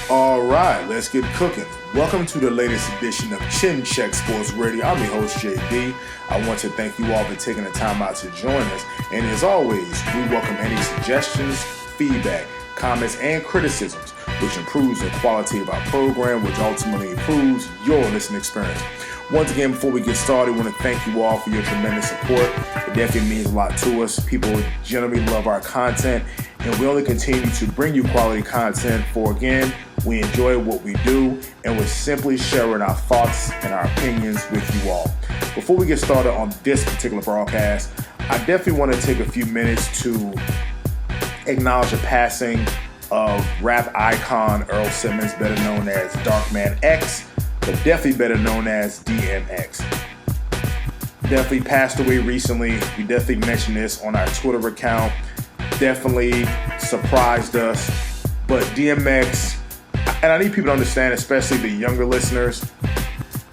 All right, let's get cooking. Welcome to the latest edition of Chin Check Sports Radio. I'm your host, JB. I want to thank you all for taking the time out to join us. And as always, we welcome any suggestions, feedback, comments, and criticisms, which improves the quality of our program, which ultimately improves your listening experience. Once again, before we get started, I want to thank you all for your tremendous support. It definitely means a lot to us. People generally love our content, and we only continue to bring you quality content for, again, we enjoy what we do, and we're simply sharing our thoughts and our opinions with you all. Before we get started on this particular broadcast, I definitely want to take a few minutes to acknowledge the passing of rap icon Earl Simmons, better known as Darkman X, but definitely better known as DMX. Definitely passed away recently. We definitely mentioned this on our Twitter account. Definitely surprised us. But DMX, and I need people to understand, especially the younger listeners,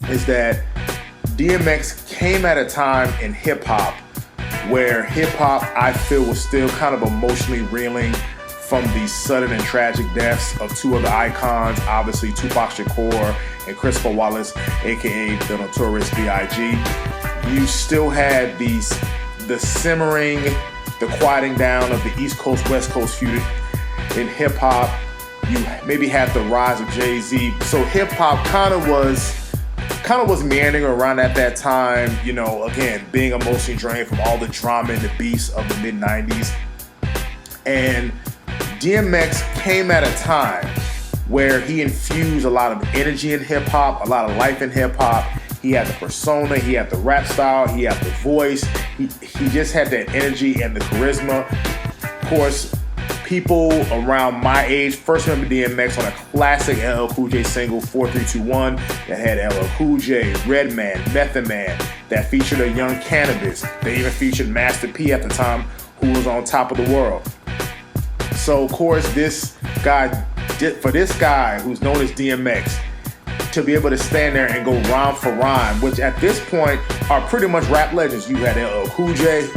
is that DMX came at a time in hip-hop where hip-hop, I feel, was still kind of emotionally reeling from the sudden and tragic deaths of two other icons, obviously Tupac Shakur and Christopher Wallace, aka the Notorious B.I.G. You still had the simmering, the quieting down of the East Coast, West Coast feud in hip-hop. You maybe had the rise of Jay-Z. So hip-hop kind of was meandering around at that time, you know, again, being emotionally drained from all the drama and the beats of the mid-90s. And DMX came at a time where he infused a lot of energy in hip-hop, a lot of life in hip-hop. He had the persona, he had the rap style, he had the voice. He just had that energy and the charisma. Of course, people around my age first remember DMX on a classic LL Cool J single, 4321, that had LL Cool J, Redman, Method Man, that featured a young Cannabis. They even featured Master P at the time, who was on top of the world. So, of course, for this guy who's known as DMX, to be able to stand there and go rhyme for rhyme, which at this point are pretty much rap legends. You had LL Cool J,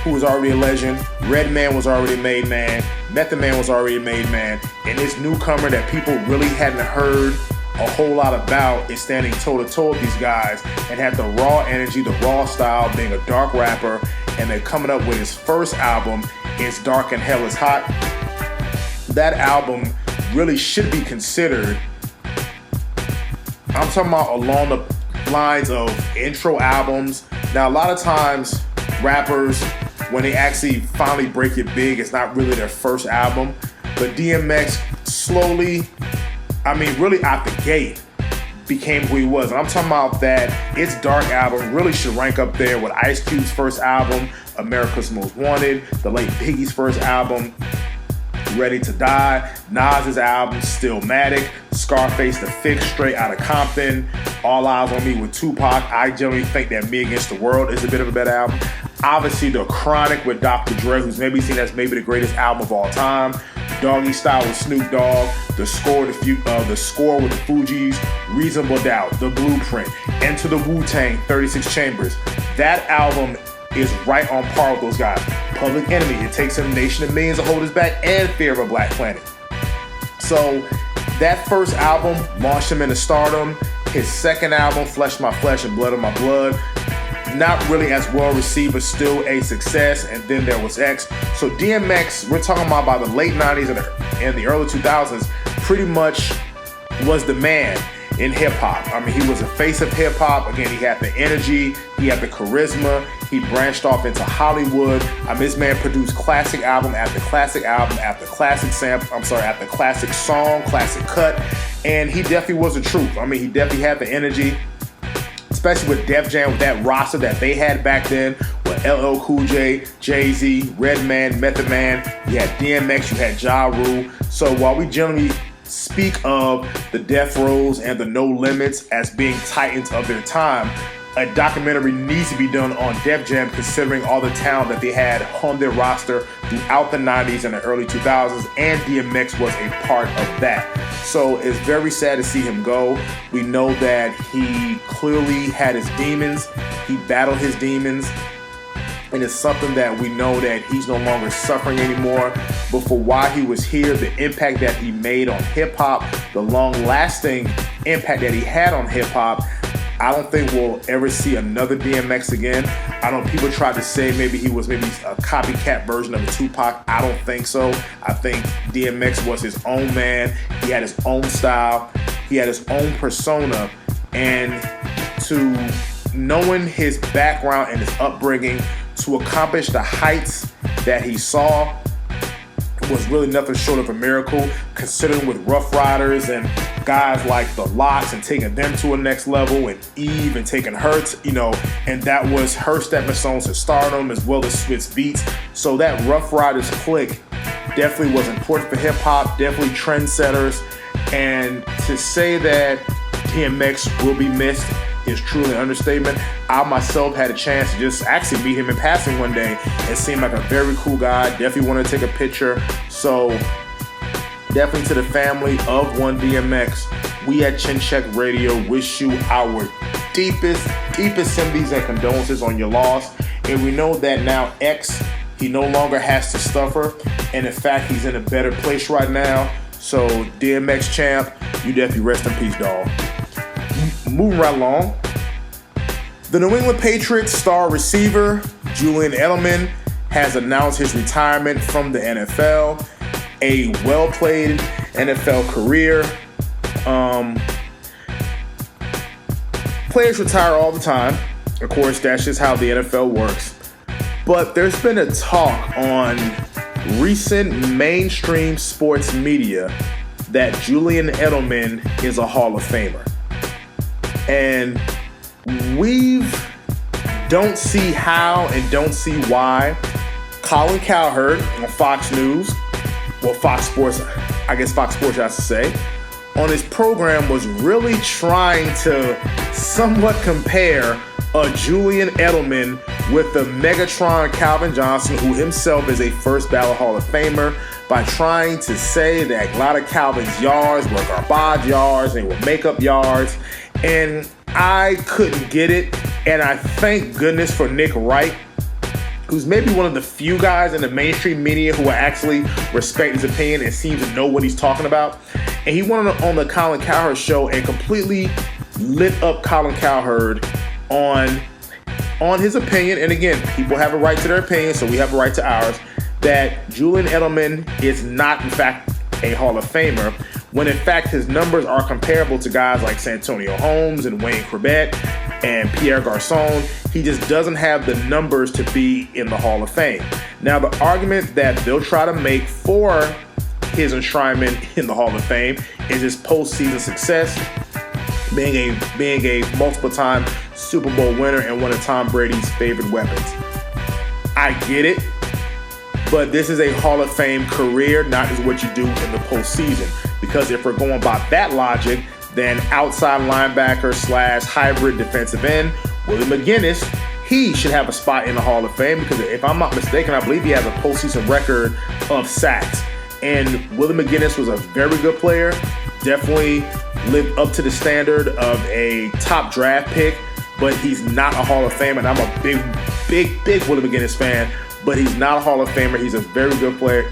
who was already a legend. Redman was already a made man. Method Man was already a made man. And this newcomer that people really hadn't heard a whole lot about is standing toe-to-toe with these guys and had the raw energy, the raw style, being a dark rapper. And they're coming up with his first album, It's Dark and Hell is Hot. That album really should be considered, I'm talking about along the lines of intro albums. Now, a lot of times, rappers, when they actually finally break it big, it's not really their first album. But DMX slowly, really out the gate, became who he was. And I'm talking about that It's Dark album really should rank up there with Ice Cube's first album, America's Most Wanted, the late Biggie's first album, Ready to Die, Nas's album, Stillmatic, Scarface, The Fix, Straight Outta Compton, All Eyes on Me with Tupac. I generally think that Me Against the World is a bit of a better album. Obviously, The Chronic with Dr. Dre, who's maybe seen as maybe the greatest album of all time. Doggy Style with Snoop Dogg, the score with the Fugees, Reasonable Doubt, The Blueprint, Enter the Wu-Tang, 36 Chambers. That album is right on par with those guys. Public Enemy, It Takes a Nation of Millions to Hold Us Back, and Fear of a Black Planet. So that first album launched him into stardom. His second album, Flesh My Flesh and Blood of My Blood, not really as well received, but still a success. And then there was X. So DMX, we're talking about by the late 90s and the early 2000s, pretty much was the man in hip-hop. He was a face of hip-hop. Again, he had the energy, he had the charisma, he branched off into Hollywood. This man produced classic album after classic album after classic after classic song, classic cut, and he definitely was the truth. He definitely had the energy, especially with Def Jam, with that roster that they had back then, with LL Cool J, Jay-Z, Redman, Method Man, you had DMX, you had Ja Rule. So while we generally speak of the Death Rows and the No Limits as being titans of their time, a documentary needs to be done on Def Jam, considering all the talent that they had on their roster throughout the 90s and the early 2000s, and DMX was a part of that. So it's very sad to see him go. We know that he clearly had his demons. He battled his demons. and it's something that we know that he's no longer suffering anymore. But for while he was here, the impact that he made on hip-hop, the long-lasting impact that he had on hip-hop, I don't think we'll ever see another DMX again. I know people tried to say he was a copycat version of Tupac. I don't think so. I think DMX was his own man. He had his own style. He had his own persona. And to knowing his background and his upbringing, to accomplish the heights that he saw was really nothing short of a miracle, considering with Rough Riders and guys like the Lox and taking them to a next level, and Eve and taking her and that was her stepping stones to stardom, as well as Swizz Beatz. So that Rough Riders clique definitely was important for hip hop, definitely trendsetters. And to say that DMX will be missed is truly an understatement. I myself had a chance to just actually meet him in passing one day. It seemed like a very cool guy. Definitely wanted to take a picture. So definitely to the family of one DMX, we at Chin Check Radio wish you our deepest sympathies and condolences on your loss. And we know that now X, he no longer has to suffer. And in fact, he's in a better place right now. So DMX champ, you definitely rest in peace, dog. Moving right along, the New England Patriots star receiver Julian Edelman has announced his retirement from the NFL. A well-played NFL career. Players retire all the time. Of course, that's just how the NFL works. But there's been a talk on recent mainstream sports media that Julian Edelman is a Hall of Famer. And we don't see how and don't see why Colin Cowherd on Fox News, well, Fox Sports, I guess Fox Sports I should say, on his program was really trying to somewhat compare a Julian Edelman with the Megatron Calvin Johnson, who himself is a first ballot Hall of Famer, by trying to say that a lot of Calvin's yards were garbage yards, they were makeup yards. And I couldn't get it. And I thank goodness for Nick Wright, who's maybe one of the few guys in the mainstream media who actually respect his opinion and seems to know what he's talking about. And he went on the Colin Cowherd show and completely lit up Colin Cowherd on his opinion. And again, people have a right to their opinion, so we have a right to ours, that Julian Edelman is not, in fact, a Hall of Famer, when in fact his numbers are comparable to guys like Santonio Holmes and Wayne Corbett and Pierre Garçon. He just doesn't have the numbers to be in the Hall of Fame. Now, the argument that they'll try to make for his enshrinement in the Hall of Fame is his postseason success, being a multiple-time Super Bowl winner and one of Tom Brady's favorite weapons. I get it, but this is a Hall of Fame career, not just what you do in the postseason. Because if we're going by that logic, then outside linebacker / hybrid defensive end, Willie McGinnis, he should have a spot in the Hall of Fame, because if I'm not mistaken, I believe he has a postseason record of sacks. And Willie McGinnis was a very good player, definitely lived up to the standard of a top draft pick, but he's not a Hall of Famer. And I'm a big Willie McGinnis fan, but he's not a Hall of Famer. He's a very good player,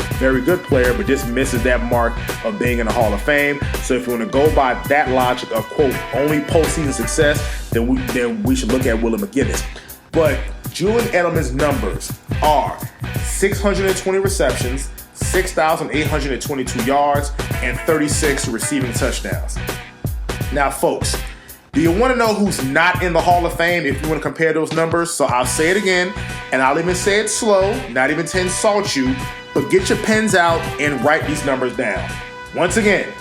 but just misses that mark of being in the Hall of Fame. So if you want to go by that logic of, quote, only postseason success, then we should look at Willie McGinnis. But Julian Edelman's numbers are 620 receptions, 6,822 yards, and 36 receiving touchdowns. Now, folks, do you want to know who's not in the Hall of Fame if you want to compare those numbers? So I'll say it again, and I'll even say it slow, not even to insult you, but get your pens out and write these numbers down. Once again,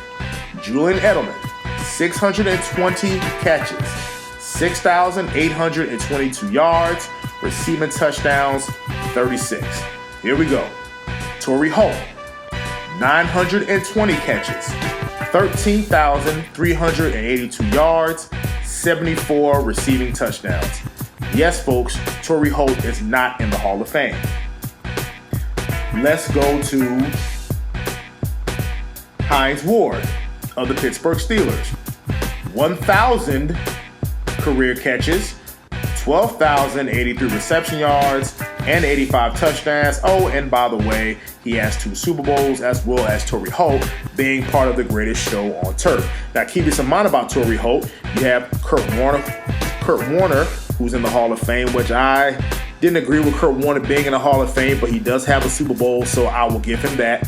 Julian Edelman, 620 catches, 6,822 yards, receiving touchdowns, 36. Here we go. Torrey Holt, 920 catches, 13,382 yards, 74 receiving touchdowns. Yes, folks, Torrey Holt is not in the Hall of Fame. Let's go to Hines Ward of the Pittsburgh Steelers. 1,000 career catches, 12,083 reception yards, and 85 touchdowns. Oh, and by the way, he has 2 Super Bowls, as well as Torrey Holt being part of the greatest show on turf. Now, keep this in mind about Torrey Holt. You have Kurt Warner, who's in the Hall of Fame, which I didn't agree with Kurt Warner being in the Hall of Fame, but he does have a Super Bowl, so I will give him that.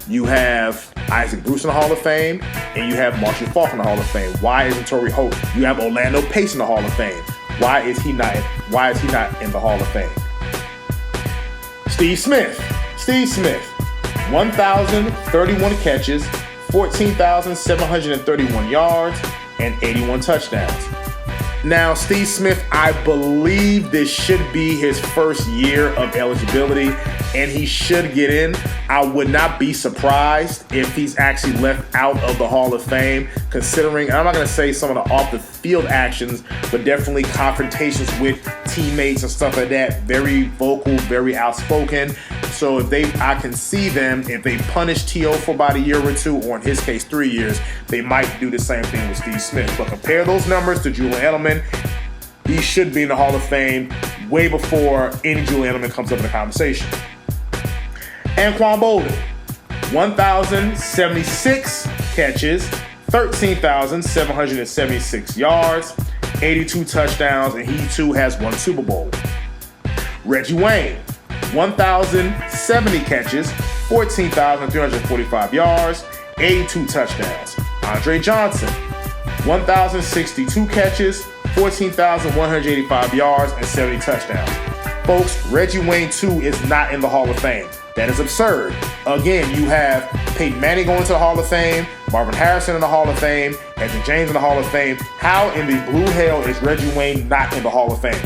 You have Isaac Bruce in the Hall of Fame, and you have Marshall Faulk in the Hall of Fame. Why isn't Torrey Holt? You have Orlando Pace in the Hall of Fame. Why is he not in the Hall of Fame? Steve Smith, 1,031 catches, 14,731 yards, and 81 touchdowns. Now, Steve Smith, I believe this should be his first year of eligibility, and he should get in. I would not be surprised if he's actually left out of the Hall of Fame, considering, I'm not going to say some of the off-the-field actions, but definitely confrontations with teammates and stuff like that. Very vocal, very outspoken. So I can see them, if they punish T.O. for about a year or 2, or in his case 3 years, they might do the same thing with Steve Smith. But compare those numbers to Julian Edelman. He should be in the Hall of Fame way before any Julian Edelman comes up in the conversation. Anquan Boldin, 1,076 catches, 13,776 yards, 82 touchdowns, and he too has 1 Super Bowl. Reggie Wayne, 1,070 catches, 14,345 yards, 82 touchdowns. Andre Johnson, 1,062 catches, 14,185 yards, and 70 touchdowns. Folks, Reggie Wayne too is not in the Hall of Fame. That is absurd. Again, you have Peyton Manning going to the Hall of Fame, Marvin Harrison in the Hall of Fame, Edwin James in the Hall of Fame. How in the blue hell is Reggie Wayne not in the Hall of Fame?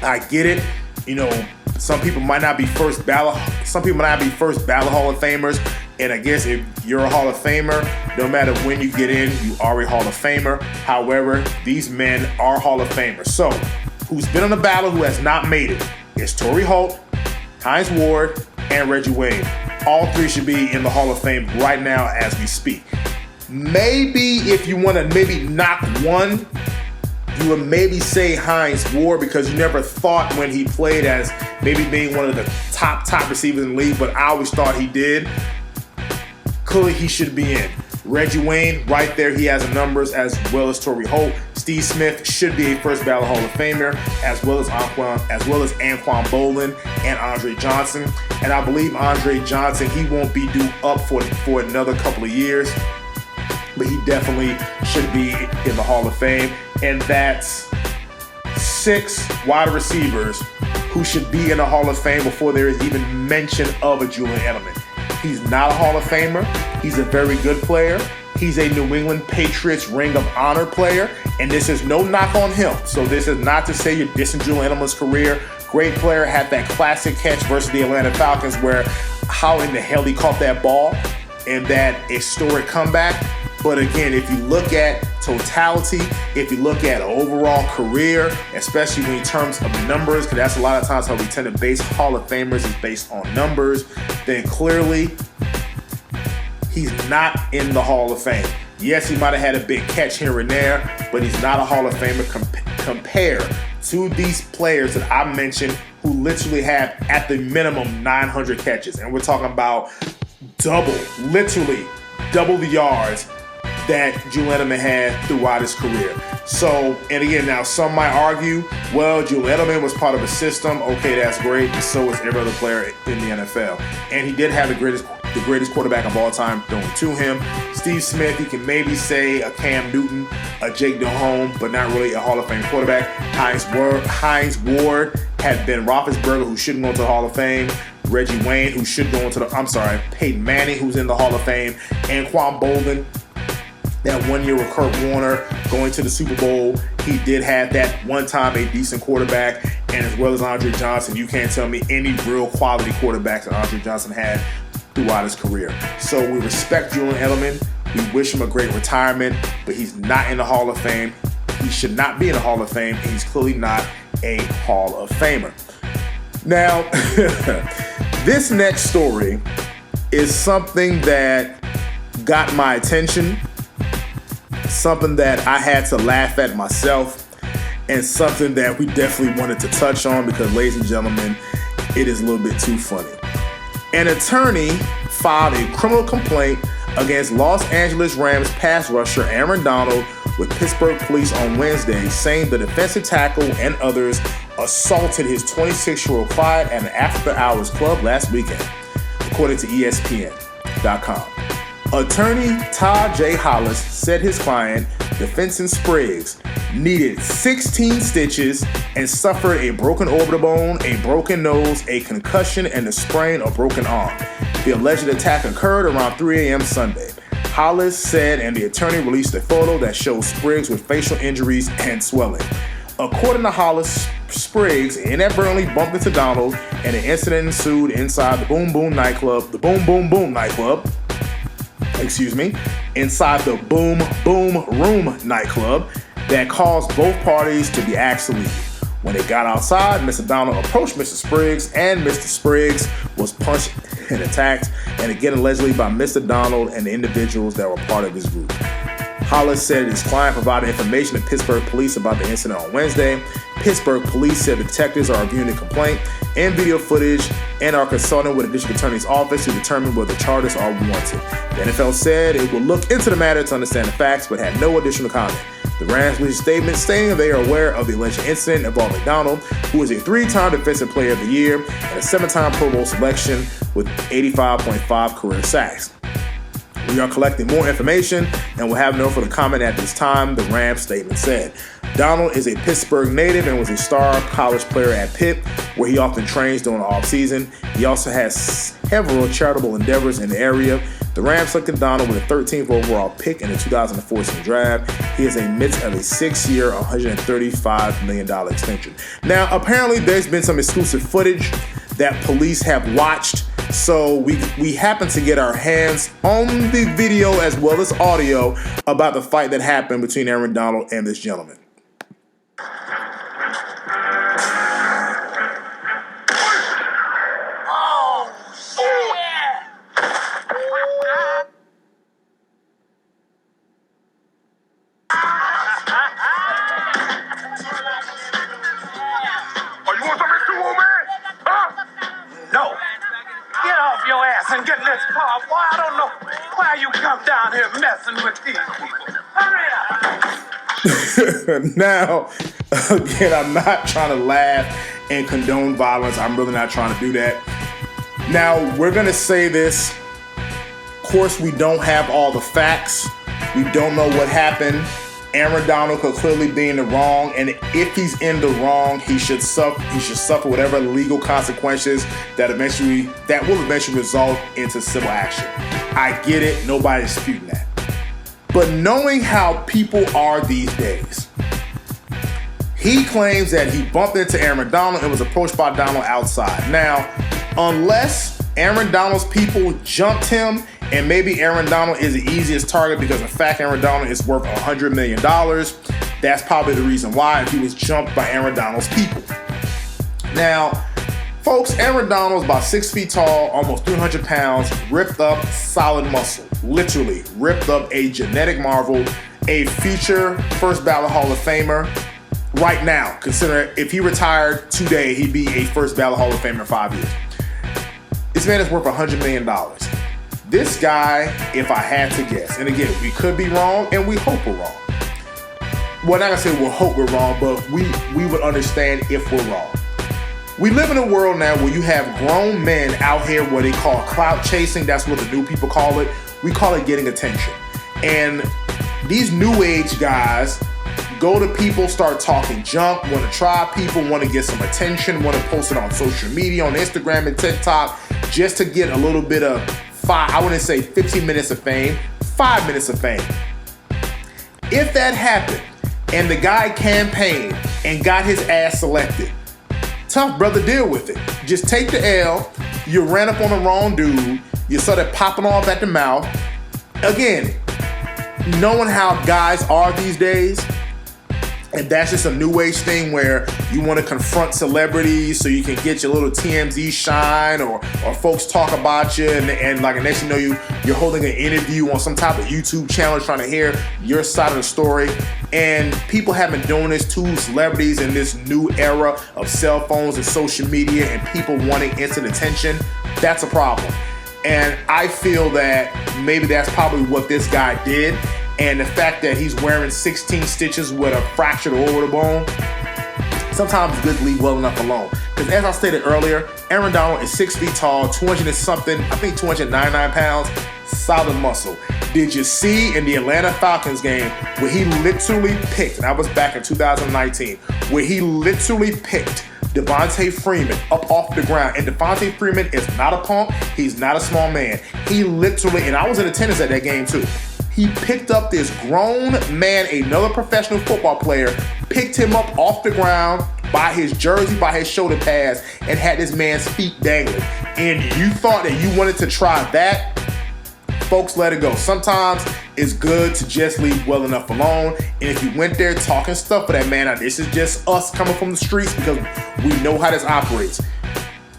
I get it. You know, some people might not be first ballot Hall of Famers. And I guess if you're a Hall of Famer, no matter when you get in, you are a Hall of Famer. However, these men are Hall of Famers. So, who's been on the ballot who has not made it? It's Torrey Holt, Hines Ward, and Reggie Wayne. All 3 should be in the Hall of Fame right now as we speak. Maybe if you want to knock one, you would maybe say Hines Ward, because you never thought when he played as maybe being one of the top receivers in the league, but I always thought he did. Clearly he should be in. Reggie Wayne, right there, he has the numbers, as well as Torrey Holt. Steve Smith should be a first ballot Hall of Famer, as well as Anquan Boldin and Andre Johnson. And I believe Andre Johnson, he won't be due up for another couple of years, but he definitely should be in the Hall of Fame. And that's 6 wide receivers who should be in the Hall of Fame before there is even mention of a Julian Edelman. He's not a Hall of Famer. He's a very good player. He's a New England Patriots Ring of Honor player, and this is no knock on him. So this is not to say you're dissing Julian Edelman's career. Great player, had that classic catch versus the Atlanta Falcons where how in the hell he caught that ball and that historic comeback. But again, if you look at totality, if you look at overall career, especially in terms of numbers, because that's a lot of times how we tend to base Hall of Famers is based on numbers, then clearly he's not in the Hall of Fame. Yes, he might have had a big catch here and there, but he's not a Hall of Famer compared to these players that I mentioned who literally have at the minimum 900 catches. And we're talking about literally double the yards that Julian Edelman had throughout his career. So, and again, now some might argue, well, Julian Edelman was part of a system. Okay, that's great. But so was every other player in the NFL. And he did have the greatest quarterback of all time thrown to him. Steve Smith, you can maybe say a Cam Newton, a Jake Delhomme, but not really a Hall of Fame quarterback. Hines Ward had Ben Roethlisberger, who shouldn't go to the Hall of Fame. Reggie Wayne, who should go into Peyton Manning, who's in the Hall of Fame. Anquan Boldin, that 1 year with Kurt Warner going to the Super Bowl, he did have that one time a decent quarterback, and as well as Andre Johnson, you can't tell me any real quality quarterbacks that Andre Johnson had throughout his career. So we respect Julian Edelman. We wish him a great retirement, but he's not in the Hall of Fame. He should not be in the Hall of Fame, and he's clearly not a Hall of Famer. Now, this next story is something that got my attention, something that I had to laugh at myself, and something that we definitely wanted to touch on because, ladies and gentlemen, It is a little bit too funny. An attorney filed a criminal complaint against Los Angeles Rams pass rusher Aaron Donald with Pittsburgh police on Wednesday, saying the defensive tackle and others assaulted his 26-year-old client at an after-hours club last weekend, according to ESPN.com. Attorney Todd J. Hollis said his client, Defenson Spriggs, needed 16 stitches and suffered a broken orbital bone, a broken nose, a concussion, and a sprain or broken arm. The alleged attack occurred around 3 a.m. Sunday. Hollis said, and the attorney released a photo that shows Spriggs with facial injuries and swelling. According to Hollis, Spriggs inadvertently bumped into Donald, and an incident ensued inside the Boom Boom nightclub, inside the Boom Boom Room nightclub that caused both parties to be asked to leave. When they got outside, Mr. Donald approached Mr. Spriggs, and Mr. Spriggs was punched and attacked, and again allegedly by Mr. Donald and the individuals that were part of his group. Hollis said his client provided information to Pittsburgh police about the incident on Wednesday. Pittsburgh police said the detectives are reviewing the complaint and video footage and are consulting with the district attorney's office to determine whether charges are warranted. The NFL said it will look into the matter to understand the facts, but had no additional comment. The Rams released a statement stating they are aware of the alleged incident involving Donald, who is a 3-time Defensive Player of the Year and a 7-time Pro Bowl selection with 85.5 career sacks. We are collecting more information and will have no further comment at this time, the Rams statement said. Donald is a Pittsburgh native and was a star college player at Pitt, where he often trains during the offseason. He also has several charitable endeavors in the area. The Rams selected Donald with a 13th overall pick in the 2014 draft. He is in the midst of a 6-year, $135 million extension. Now, apparently there's been some exclusive footage that police have watched. So we happen to get our hands on the video as well as audio about the fight that happened between Aaron Donald and this gentleman. And get this car, boy, I don't know why you come down here messing with these people. Hurry up! Now, again, I'm not trying to laugh and condone violence. I'm really not trying to do that. Now, we're going to say this. Of course, we don't have all the facts. We don't know what happened. Aaron Donald could clearly be in the wrong, and if he's in the wrong, he should suffer whatever legal consequences that will eventually result into civil action. I get it, nobody's disputing that. But knowing how people are these days, he claims that he bumped into Aaron Donald and was approached by Donald outside. Now, unless Aaron Donald's people jumped him, and maybe Aaron Donald is the easiest target because the fact Aaron Donald is worth $100 million, that's probably the reason why he was jumped by Aaron Donald's people. Now, folks, Aaron Donald's about 6 feet tall, almost 300 pounds, ripped up solid muscle. Literally ripped up, a genetic marvel, a future first ballot Hall of Famer. Right now, considering if he retired today, he'd be a first ballot Hall of Famer in 5 years. This man is worth $100 million. This guy, if I had to guess, and again, we could be wrong, and we hope we're wrong. Well, not gonna say we'll hope we're wrong, but we would understand if we're wrong. We live in a world now where you have grown men out here what they call clout chasing. That's what the new people call it. We call it getting attention. And these new age guys go to people, start talking junk, want to try people, want to get some attention, want to post it on social media, on Instagram and TikTok, just to get a little bit of I wouldn't say 15 minutes of fame, 5 minutes of fame. If that happened and the guy campaigned and got his ass selected, tough brother, deal with it. Just take the L. You ran up on the wrong dude. You started popping off at the mouth. Again, knowing how guys are these days, And that's just a new age thing where you want to confront celebrities so you can get your little TMZ shine, or folks talk about you, and like, next you know, you're holding an interview on some type of YouTube channel trying to hear your side of the story. And people have been doing this to celebrities in this new era of cell phones and social media and people wanting instant attention. That's a problem. And I feel that maybe that's probably what this guy did. And the fact that he's wearing 16 stitches with a fractured orbital bone, sometimes it's good to leave well enough alone. Because as I stated earlier, Aaron Donald is 6 feet tall, 200 and something, I think 299 pounds, solid muscle. Did you see in the Atlanta Falcons game where he literally picked, and I was back in 2019, where he literally picked Devontae Freeman up off the ground. And Devontae Freeman is not a punk. He's not a small man. He literally, and I was in attendance at that game too, he picked up this grown man, another professional football player, picked him up off the ground by his jersey, by his shoulder pads, and had this man's feet dangling. And you thought that you wanted to try that? Folks, let it go. Sometimes it's good to just leave well enough alone. And if you went there talking stuff for that man, now this is just us coming from the streets because we know how this operates.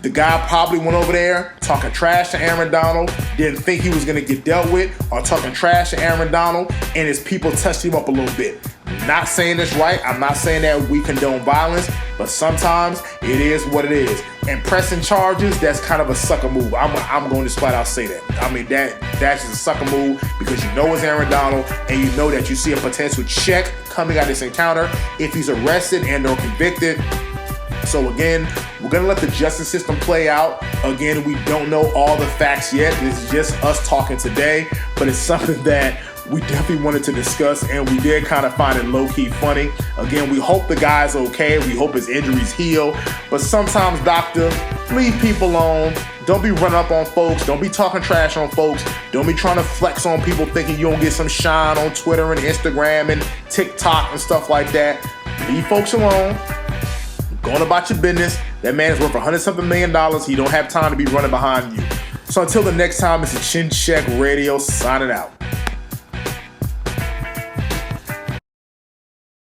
The guy probably went over there talking trash to Aaron Donald, didn't think he was going to get dealt with, or talking trash to Aaron Donald, and his people touched him up a little bit. Not saying this right. I'm not saying that we condone violence, but sometimes it is what it is. And pressing charges, that's kind of a sucker move. I'm going to flat out say that. I mean, that's just a sucker move because you know it's Aaron Donald, and you know that you see a potential check coming out of this encounter if he's arrested and or convicted. So again, we're going to let the justice system play out. Again, we don't know all the facts yet. This is just us talking today, but it's something that we definitely wanted to discuss, and we did kind of find it low-key funny. Again, we hope the guy's okay. We hope his injuries heal. But sometimes, doctor, leave people alone. Don't be running up on folks. Don't be talking trash on folks. Don't be trying to flex on people thinking you don't get some shine on Twitter and Instagram and TikTok and stuff like that. Leave folks alone. Going about your business. That man is worth $100-something million. He don't have time to be running behind you. So until the next time, it's a Chin Check Radio signing out.